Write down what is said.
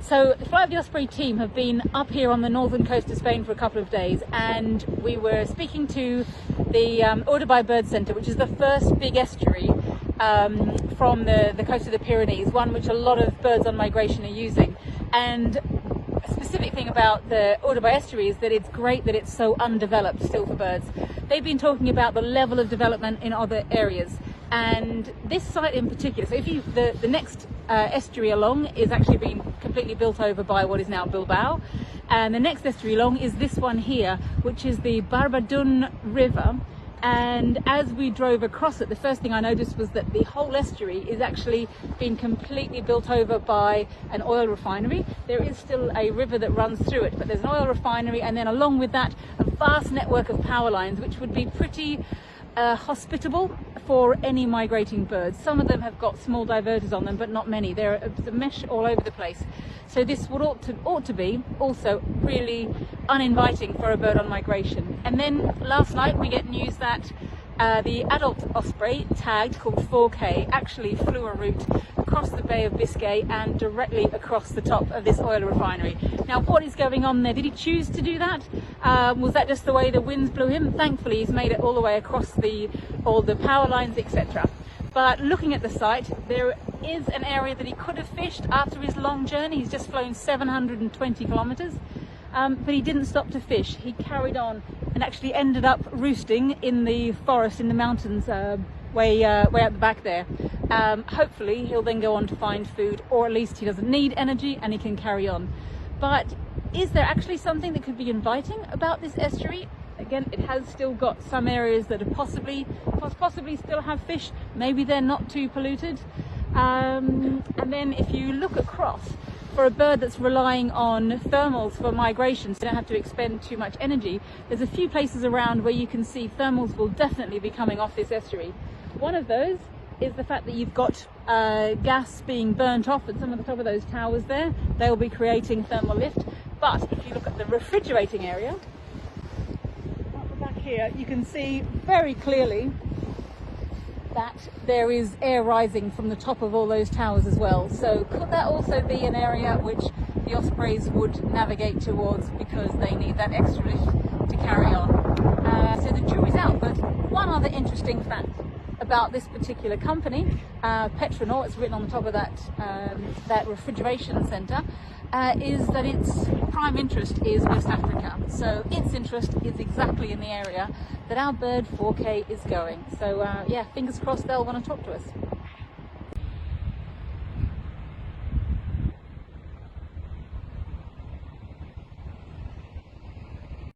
So the Flight of the Osprey team have been up here on the northern coast of Spain for a couple of days, and we were speaking to the Osprey Bird Centre, which is the first big estuary from the coast of the Pyrenees, one which a lot of birds on migration are using. And a specific thing about the Osprey estuary is that it's great that it's so undeveloped still for birds. They've been talking about the level of development in other areas, and this site in particular, so if you the next estuary along is actually being completely built over by what is now Bilbao, and the next estuary along is this one here, which is the Barbadun River. And as we drove across it, the first thing I noticed was that the whole estuary is actually being completely built over by an oil refinery. There is still a river that runs through it, but there's an oil refinery, and then along with that a vast network of power lines, which would be pretty hospitable for any migrating birds. Some of them have got small diverters on them, but not many. They're a mesh all over the place. So this would ought to be also really uninviting for a bird on migration. And then last night we get news that the adult osprey, tagged, called 4K, actually flew a route across the Bay of Biscay and directly across the top of this oil refinery. Now, what is going on there? Did he choose to do that? Was that just the way the winds blew him? Thankfully, he's made it all the way across all the power lines, etc. But looking at the site, there is an area that he could have fished after his long journey. He's just flown 720 kilometers. But he didn't stop to fish. He carried on and actually ended up roosting in the forest, in the mountains, way out the back there. Hopefully he'll then go on to find food, or at least he doesn't need energy and he can carry on. But is there actually something that could be inviting about this estuary? Again, it has still got some areas that are possibly still have fish. Maybe they're not too polluted. And then if you look across, for a bird that's relying on thermals for migration, so you don't have to expend too much energy, there's a few places around where you can see thermals will definitely be coming off this estuary. One of those is the fact that you've got gas being burnt off at some of the top of those towers there. They'll be creating thermal lift. But if you look at the refrigerating area, up the back here, you can see very clearly that there is air rising from the top of all those towers as well. So could that also be an area which the Ospreys would navigate towards because they need that extra lift to carry on? So the jury's out. But one other interesting fact about this particular company, Petronor, it's written on the top of that refrigeration centre, is that its prime interest is West Africa. So its interest is exactly in the area that our bird 4K is going. So yeah, fingers crossed they'll want to talk to us.